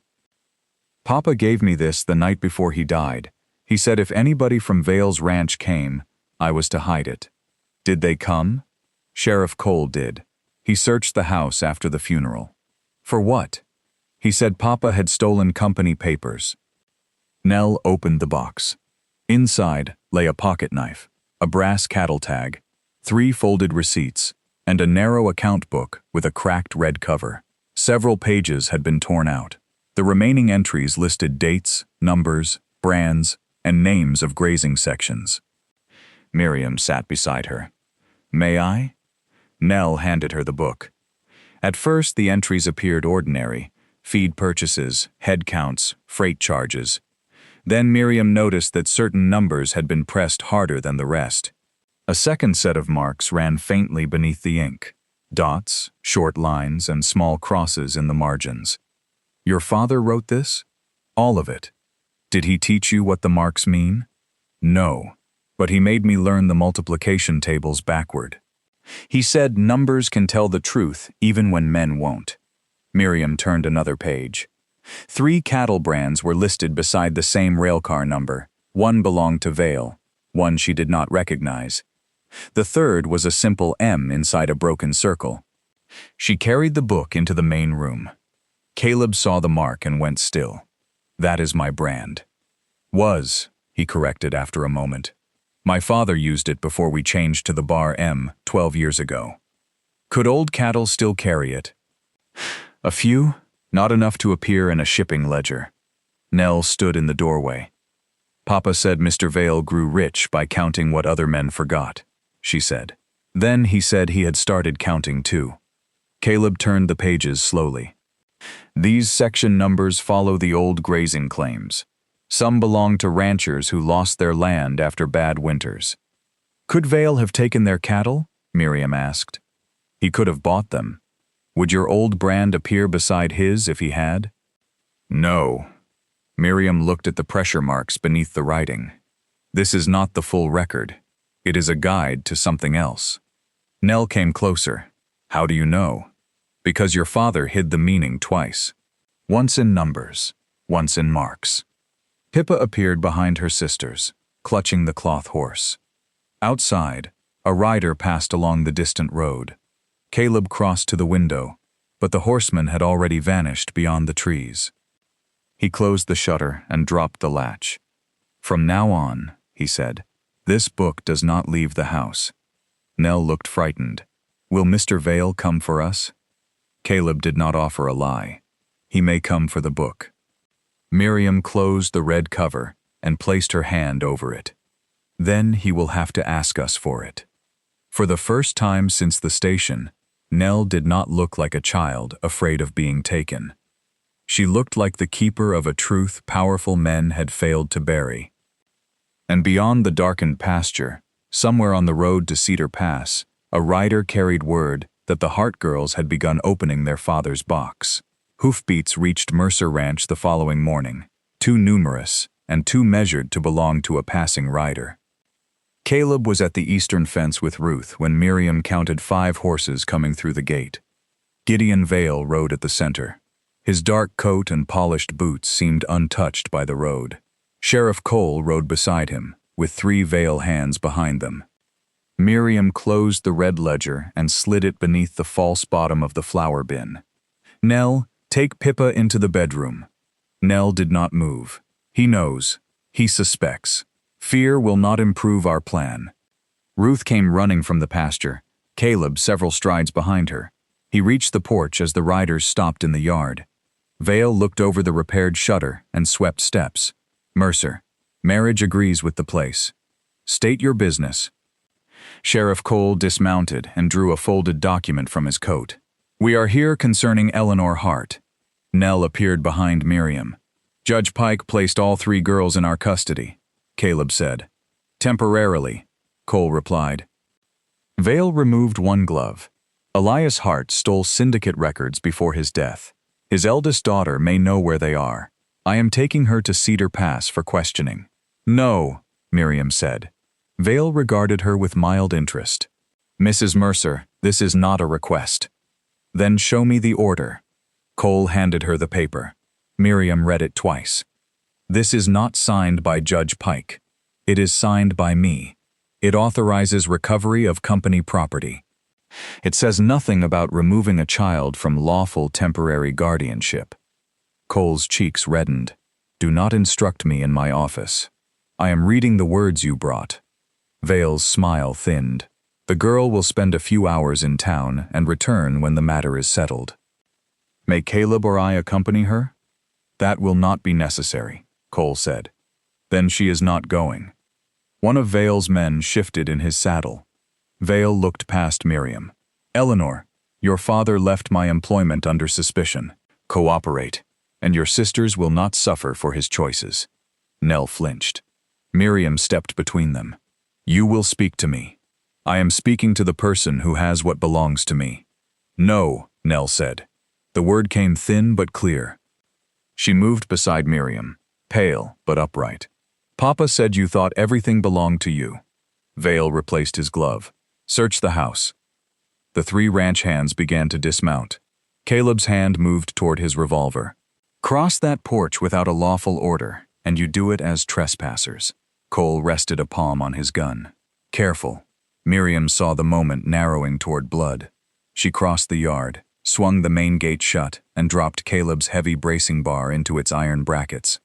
"Papa gave me this the night before he died. He said if anybody from Vale's ranch came, I was to hide it." "Did they come?" "Sheriff Cole did. He searched the house after the funeral." "For what?" "He said Papa had stolen company papers." Nell opened the box. Inside lay a pocket knife, a brass cattle tag, 3 folded receipts, and a narrow account book with a cracked red cover. Several pages had been torn out. The remaining entries listed dates, numbers, brands, and names of grazing sections. Miriam sat beside her. "May I?" Nell handed her the book. At first the entries appeared ordinary: feed purchases, head counts, freight charges. Then Miriam noticed that certain numbers had been pressed harder than the rest. A second set of marks ran faintly beneath the ink: dots, short lines, and small crosses in the margins. "Your father wrote this?" "All of it." "Did he teach you what the marks mean?" "No, but he made me learn the multiplication tables backward. He said numbers can tell the truth even when men won't." Miriam turned another page. 3 cattle brands were listed beside the same railcar number. One belonged to Vale, one she did not recognize. The third was a simple M inside a broken circle. She carried the book into the main room. Caleb saw the mark and went still. "That is my brand." "Was," he corrected after a moment. "My father used it before we changed to the bar M 12 years ago." "Could old cattle still carry it?" "A few, not enough to appear in a shipping ledger." Nell stood in the doorway. "Papa said Mr. Vale grew rich by counting what other men forgot," she said. Then he said he had started counting too. Caleb turned the pages slowly. "These section numbers follow the old grazing claims. Some belong to ranchers who lost their land after bad winters." "Could Vale have taken their cattle?" Miriam asked. "He could have bought them. Would your old brand appear beside his if he had?" "No." Miriam looked at the pressure marks beneath the writing. "This is not the full record. It is a guide to something else." Nell came closer. "How do you know?" "Because your father hid the meaning twice. Once in numbers, once in marks." Pippa appeared behind her sisters, clutching the cloth horse. Outside, a rider passed along the distant road. Caleb crossed to the window, but the horseman had already vanished beyond the trees. He closed the shutter and dropped the latch. "From now on," he said, "this book does not leave the house." Nell looked frightened. "Will Mr. Vale come for us?" Caleb did not offer a lie. "He may come for the book." Miriam closed the red cover and placed her hand over it. "Then he will have to ask us for it." For the first time since the station, Nell did not look like a child afraid of being taken. She looked like the keeper of a truth powerful men had failed to bury. And beyond the darkened pasture, somewhere on the road to Cedar Pass, a rider carried word that the Hart girls had begun opening their father's box. Hoofbeats reached Mercer Ranch the following morning, too numerous and too measured to belong to a passing rider. Caleb was at the eastern fence with Ruth when Miriam counted 5 horses coming through the gate. Gideon Vale rode at the center. His dark coat and polished boots seemed untouched by the road. Sheriff Cole rode beside him, with 3 Vale hands behind them. Miriam closed the red ledger and slid it beneath the false bottom of the flour bin. "Nell, take Pippa into the bedroom." Nell did not move. "He knows. He suspects. Fear will not improve our plan." Ruth came running from the pasture, Caleb several strides behind her. He reached the porch as the riders stopped in the yard. Vale looked over the repaired shutter and swept steps. "Mercer, marriage agrees with the place. State your business." Sheriff Cole dismounted and drew a folded document from his coat. "We are here concerning Eleanor Hart." Nell appeared behind Miriam. "Judge Pike placed all 3 girls in our custody," Caleb said. "Temporarily," Cole replied. Vale removed one glove. Elias Hart stole syndicate records before his death. His eldest daughter may know where they are. I am taking her to Cedar Pass for questioning. No, Miriam said. Vale regarded her with mild interest. Mrs. Mercer, this is not a request. Then show me the order. Cole handed her the paper. Miriam read it twice. This is not signed by Judge Pike. It is signed by me. It authorizes recovery of company property. It says nothing about removing a child from lawful temporary guardianship. Cole's cheeks reddened. Do not instruct me in my office. I am reading the words you brought. Vale's smile thinned. The girl will spend a few hours in town and return when the matter is settled. May Caleb or I accompany her? That will not be necessary, Cole said. Then she is not going. One of Vale's men shifted in his saddle. Vale looked past Miriam. Eleanor, your father left my employment under suspicion. Cooperate, and your sisters will not suffer for his choices. Nell flinched. Miriam stepped between them. You will speak to me. I am speaking to the person who has what belongs to me. No, Nell said. The word came thin but clear. She moved beside Miriam, pale but upright. Papa said you thought everything belonged to you. Vale replaced his glove. Search the house. The three ranch hands began to dismount. Caleb's hand moved toward his revolver. Cross that porch without a lawful order, and you do it as trespassers. Cole rested a palm on his gun. Careful. Miriam saw the moment narrowing toward blood. She crossed the yard, swung the main gate shut, and dropped Caleb's heavy bracing bar into its iron brackets.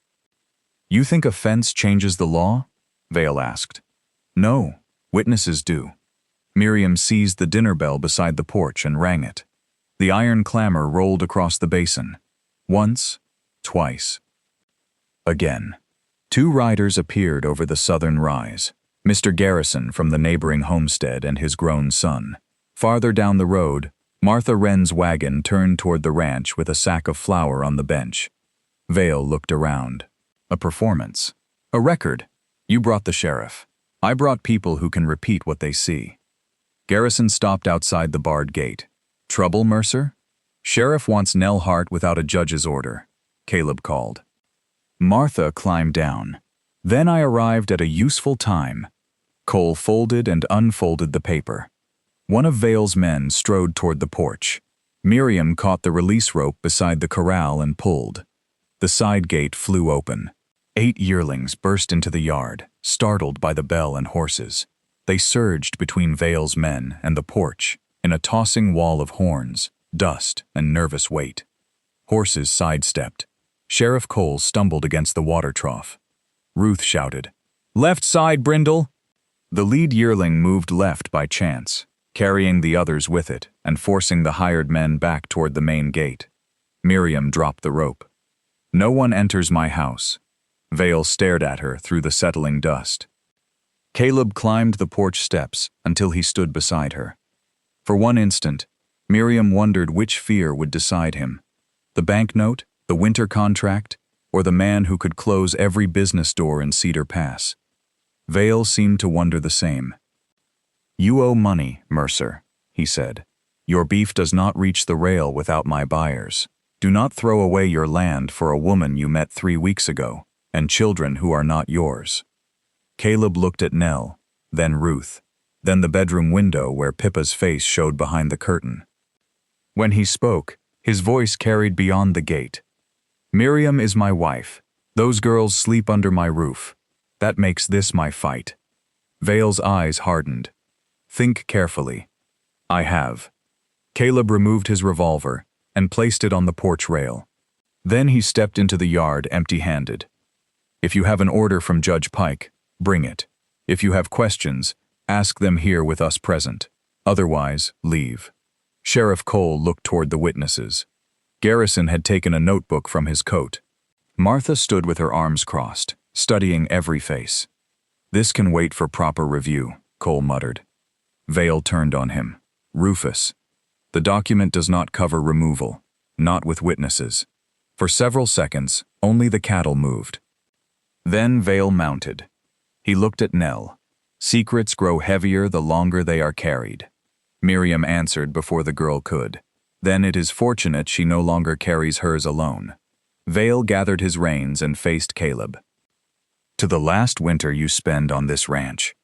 You think a fence changes the law? Vale asked. No, witnesses do. Miriam seized the dinner bell beside the porch and rang it. The iron clamor rolled across the basin. Once, twice. Again. Two riders appeared over the southern rise. Mr. Garrison from the neighboring homestead and his grown son. Farther down the road, Martha Wren's wagon turned toward the ranch with a sack of flour on the bench. Vale looked around. A performance. A record. You brought the sheriff. I brought people who can repeat what they see. Garrison stopped outside the barred gate. Trouble, Mercer? Sheriff wants Nell Hart without a judge's order, Caleb called. Martha climbed down. Then I arrived at a useful time. Cole folded and unfolded the paper. One of Vale's men strode toward the porch. Miriam caught the release rope beside the corral and pulled. The side gate flew open. 8 yearlings burst into the yard, startled by the bell and horses. They surged between Vale's men and the porch, in a tossing wall of horns, dust, and nervous weight. Horses sidestepped. Sheriff Cole stumbled against the water trough. Ruth shouted, "Left side, Brindle!" The lead yearling moved left by chance, carrying the others with it and forcing the hired men back toward the main gate. Miriam dropped the rope. No one enters my house. Vale stared at her through the settling dust. Caleb climbed the porch steps until he stood beside her. For one instant, Miriam wondered which fear would decide him. The banknote, the winter contract, or the man who could close every business door in Cedar Pass. Vale seemed to wonder the same. You owe money, Mercer, he said. Your beef does not reach the rail without my buyers. Do not throw away your land for a woman you met 3 weeks ago, and children who are not yours. Caleb looked at Nell, then Ruth, then the bedroom window where Pippa's face showed behind the curtain. When he spoke, his voice carried beyond the gate. Miriam is my wife. Those girls sleep under my roof. That makes this my fight. Vale's eyes hardened. Think carefully. I have. Caleb removed his revolver and placed it on the porch rail. Then he stepped into the yard empty-handed. If you have an order from Judge Pike, bring it. If you have questions, ask them here with us present. Otherwise, leave. Sheriff Cole looked toward the witnesses. Garrison had taken a notebook from his coat. Martha stood with her arms crossed, studying every face. This can wait for proper review, Cole muttered. Vale turned on him. Rufus. The document does not cover removal, not with witnesses. For several seconds, only the cattle moved. Then Vale mounted. He looked at Nell. Secrets grow heavier the longer they are carried. Miriam answered before the girl could. Then it is fortunate she no longer carries hers alone. Vale gathered his reins and faced Caleb. To the last winter you spend on this ranch.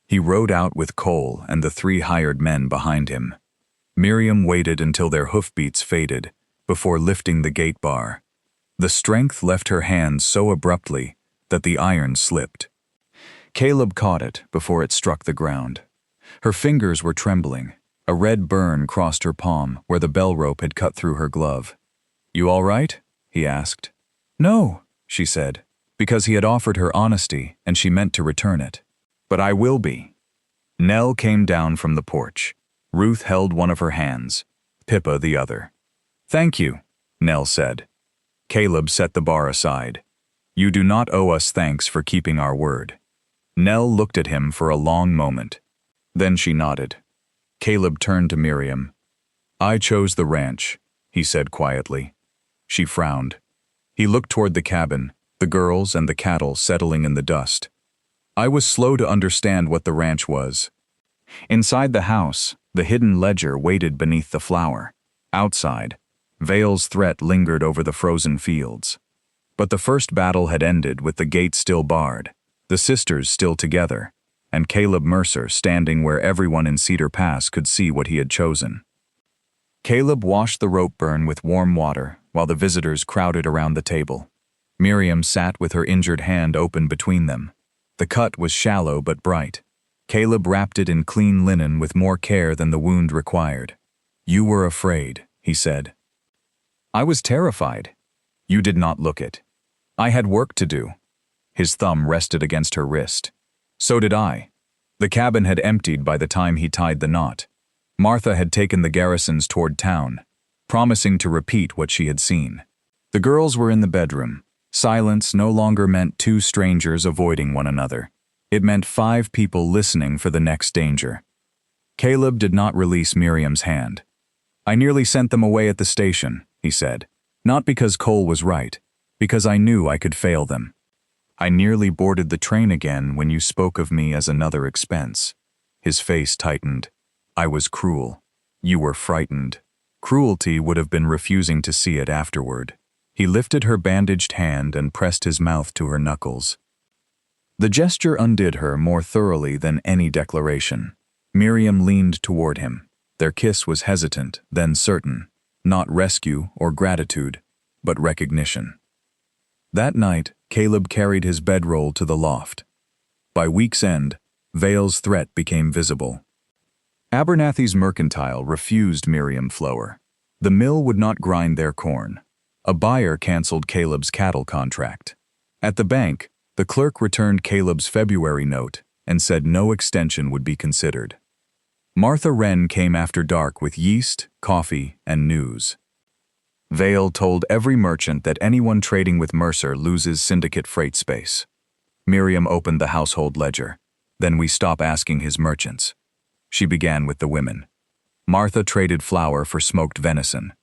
He rode out with Cole and the 3 hired men behind him. Miriam waited until their hoofbeats faded, before lifting the gate bar. The strength left her hands so abruptly that the iron slipped. Caleb caught it before it struck the ground. Her fingers were trembling. A red burn crossed her palm where the bell rope had cut through her glove. "You all right?" he asked. "No," she said, because he had offered her honesty and she meant to return it. "But I will be." Nell came down from the porch. Ruth held one of her hands, Pippa the other. "Thank you," Nell said. Caleb set the bar aside. "You do not owe us thanks for keeping our word." Nell looked at him for a long moment. Then she nodded. Caleb turned to Miriam. "I chose the ranch," he said quietly. She frowned. He looked toward the cabin, the girls and the cattle settling in the dust. "I was slow to understand what the ranch was." Inside the house, the hidden ledger waited beneath the flower. Outside, Vale's threat lingered over the frozen fields. But the first battle had ended with the gate still barred, the sisters still together, and Caleb Mercer standing where everyone in Cedar Pass could see what he had chosen. Caleb washed the rope burn with warm water while the visitors crowded around the table. Miriam sat with her injured hand open between them. The cut was shallow but bright. Caleb wrapped it in clean linen with more care than the wound required. "You were afraid," he said. "I was terrified. You did not look it. I had work to do." His thumb rested against her wrist. "So did I." The cabin had emptied by the time he tied the knot. Martha had taken the garrisons toward town, promising to repeat what she had seen. The girls were in the bedroom. Silence no longer meant 2 strangers avoiding one another. It meant 5 people listening for the next danger. Caleb did not release Miriam's hand. "I nearly sent them away at the station," he said. "Not because Cole was right, because I knew I could fail them. I nearly boarded the train again when you spoke of me as another expense." His face tightened. "I was cruel. You were frightened." Cruelty would have been refusing to see it afterward. He lifted her bandaged hand and pressed his mouth to her knuckles. The gesture undid her more thoroughly than any declaration. Miriam leaned toward him. Their kiss was hesitant, then certain. Not rescue or gratitude, but recognition. That night, Caleb carried his bedroll to the loft. By week's end, Vale's threat became visible. Abernathy's Mercantile refused Miriam Flower. The mill would not grind their corn. A buyer canceled Caleb's cattle contract. At the bank, the clerk returned Caleb's February note and said no extension would be considered. Martha Wren came after dark with yeast, coffee, and news. Vale told every merchant that anyone trading with Mercer loses syndicate freight space. Miriam opened the household ledger. "Then we stop asking his merchants." She began with the women. Martha traded flour for smoked venison.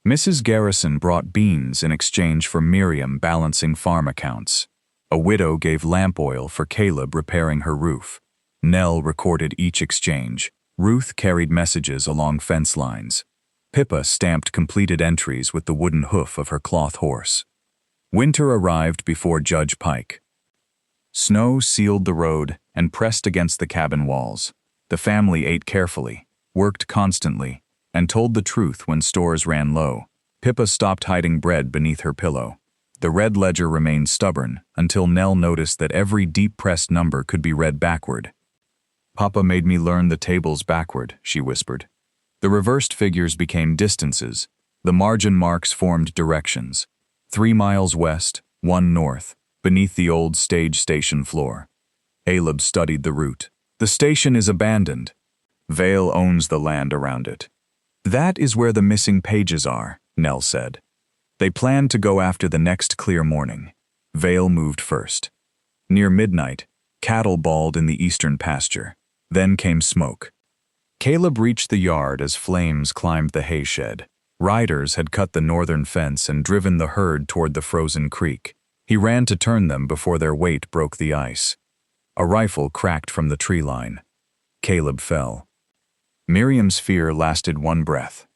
Mrs. Garrison brought beans in exchange for Miriam balancing farm accounts. A widow gave lamp oil for Caleb repairing her roof. Nell recorded each exchange. Ruth carried messages along fence lines. Pippa stamped completed entries with the wooden hoof of her cloth horse. Winter arrived before Judge Pike. Snow sealed the road and pressed against the cabin walls. The family ate carefully, worked constantly, and told the truth when stores ran low. Pippa stopped hiding bread beneath her pillow. The red ledger remained stubborn until Nell noticed that every deep-pressed number could be read backward. "Papa made me learn the tables backward," she whispered. The reversed figures became distances. The margin marks formed directions. 3 miles west, 1 north, beneath the old stage station floor. Caleb studied the route. "The station is abandoned. Vale owns the land around it." "That is where the missing pages are," Nell said. They planned to go after the next clear morning. Vale moved first. Near midnight, cattle bawled in the eastern pasture. Then came smoke. Caleb reached the yard as flames climbed the hay shed. Riders had cut the northern fence and driven the herd toward the frozen creek. He ran to turn them before their weight broke the ice. A rifle cracked from the tree line. Caleb fell. Miriam's fear lasted one breath.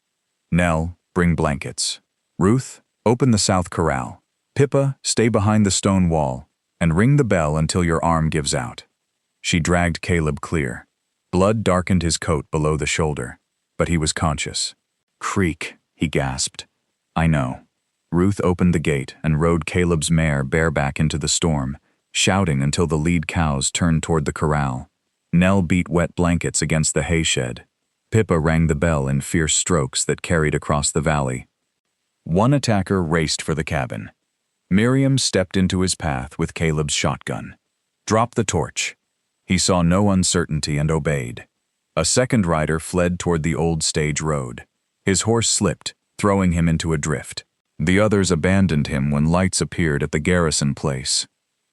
Nell, bring blankets. Ruth, open the south corral. Pippa, stay behind the stone wall, and ring the bell until your arm gives out. She dragged Caleb clear. Blood darkened his coat below the shoulder, but he was conscious. Creak, he gasped. I know. Ruth opened the gate and rode Caleb's mare bareback into the storm, shouting until the lead cows turned toward the corral. Nell beat wet blankets against the hay shed. Pippa rang the bell in fierce strokes that carried across the valley. One attacker raced for the cabin. Miriam stepped into his path with Caleb's shotgun. Drop the torch. He saw no uncertainty and obeyed. A second rider fled toward the old stage road. His horse slipped, throwing him into a drift. The others abandoned him when lights appeared at the garrison place.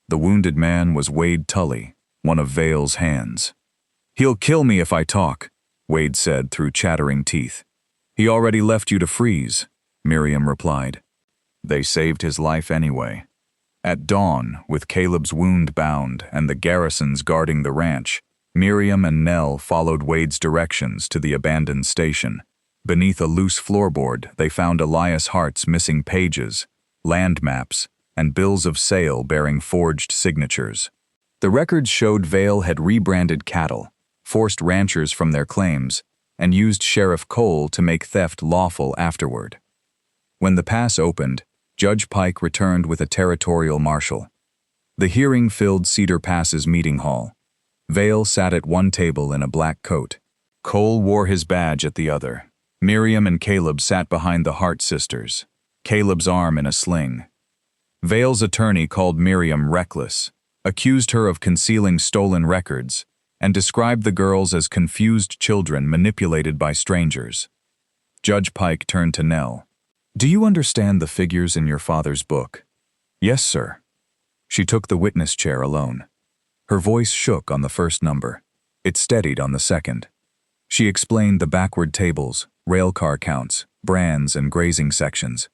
The wounded man was Wade Tully, one of Vale's hands. He'll kill me if I talk, Wade said through chattering teeth. He already left you to freeze, Miriam replied. They saved his life anyway. At dawn, with Caleb's wound bound and the garrisons guarding the ranch, Miriam and Nell followed Wade's directions to the abandoned station. Beneath a loose floorboard, they found Elias Hart's missing pages, land maps, and bills of sale bearing forged signatures. The records showed Vale had rebranded cattle, forced ranchers from their claims, and used Sheriff Cole to make theft lawful afterward. When the pass opened, Judge Pike returned with a territorial marshal. The hearing filled Cedar Pass's meeting hall. Vale sat at one table in a black coat. Cole wore his badge at the other. Miriam and Caleb sat behind the Hart sisters, Caleb's arm in a sling. Vale's attorney called Miriam reckless, accused her of concealing stolen records, and described the girls as confused children manipulated by strangers. Judge Pike turned to Nell. Do you understand the figures in your father's book? Yes, sir. She took the witness chair alone. Her voice shook on the first number. It steadied on the second. She explained the backward tables, railcar counts, brands, and grazing sections.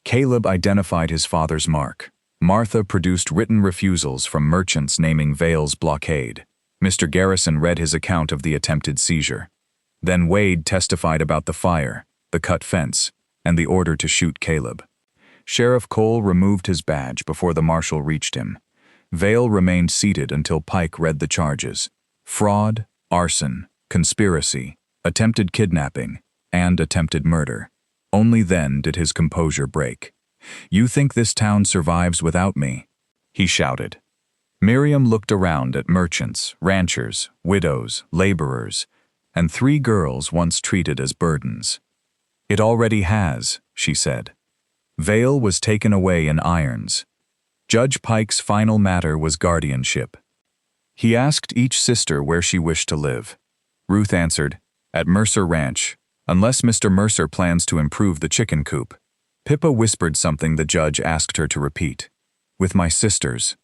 Caleb identified his father's mark. Martha produced written refusals from merchants naming Vale's blockade. Mr. Garrison read his account of the attempted seizure. Then Wade testified about the fire, the cut fence, and the order to shoot Caleb. Sheriff Cole removed his badge before the marshal reached him. Vale remained seated until Pike read the charges: fraud, arson, conspiracy, attempted kidnapping, and attempted murder. Only then did his composure break. You think this town survives without me? He shouted. Miriam looked around at merchants, ranchers, widows, laborers, and 3 girls once treated as burdens. It already has, she said. Vale was taken away in irons. Judge Pike's final matter was guardianship. He asked each sister where she wished to live. Ruth answered, at Mercer Ranch, unless Mr. Mercer plans to improve the chicken coop. Pippa whispered something the judge asked her to repeat. With my sisters.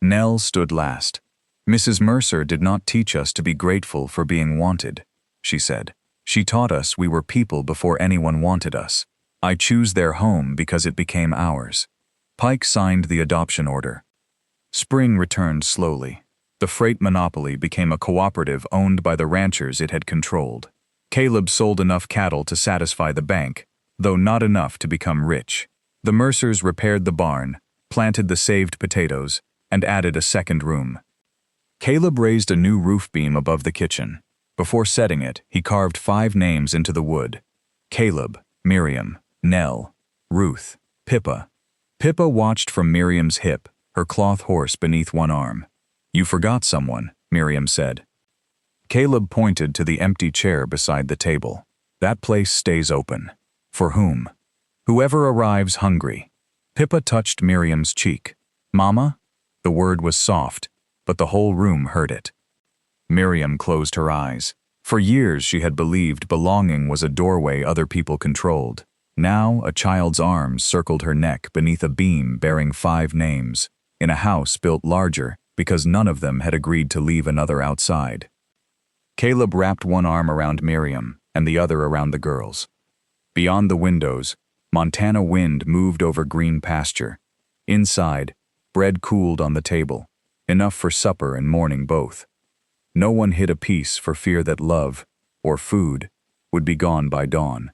Nell stood last. Mrs. Mercer did not teach us to be grateful for being wanted, she said. She taught us we were people before anyone wanted us. I choose their home because it became ours. Pike signed the adoption order. Spring returned slowly. The freight monopoly became a cooperative owned by the ranchers it had controlled. Caleb sold enough cattle to satisfy the bank, though not enough to become rich. The Mercers repaired the barn, planted the saved potatoes, and added a second room. Caleb raised a new roof beam above the kitchen. Before setting it, he carved 5 names into the wood: Caleb, Miriam, Nell, Ruth, Pippa. Pippa watched from Miriam's hip, her cloth horse beneath one arm. You forgot someone, Miriam said. Caleb pointed to the empty chair beside the table. That place stays open. For whom? Whoever arrives hungry. Pippa touched Miriam's cheek. Mama? The word was soft, but the whole room heard it. Miriam closed her eyes. For years she had believed belonging was a doorway other people controlled. Now a child's arms circled her neck beneath a beam bearing 5 names, in a house built larger because none of them had agreed to leave another outside. Caleb wrapped one arm around Miriam and the other around the girls. Beyond the windows, Montana wind moved over green pasture. Inside, bread cooled on the table. enough for supper and mourning both. No one hid a piece for fear that love, or food, would be gone by dawn.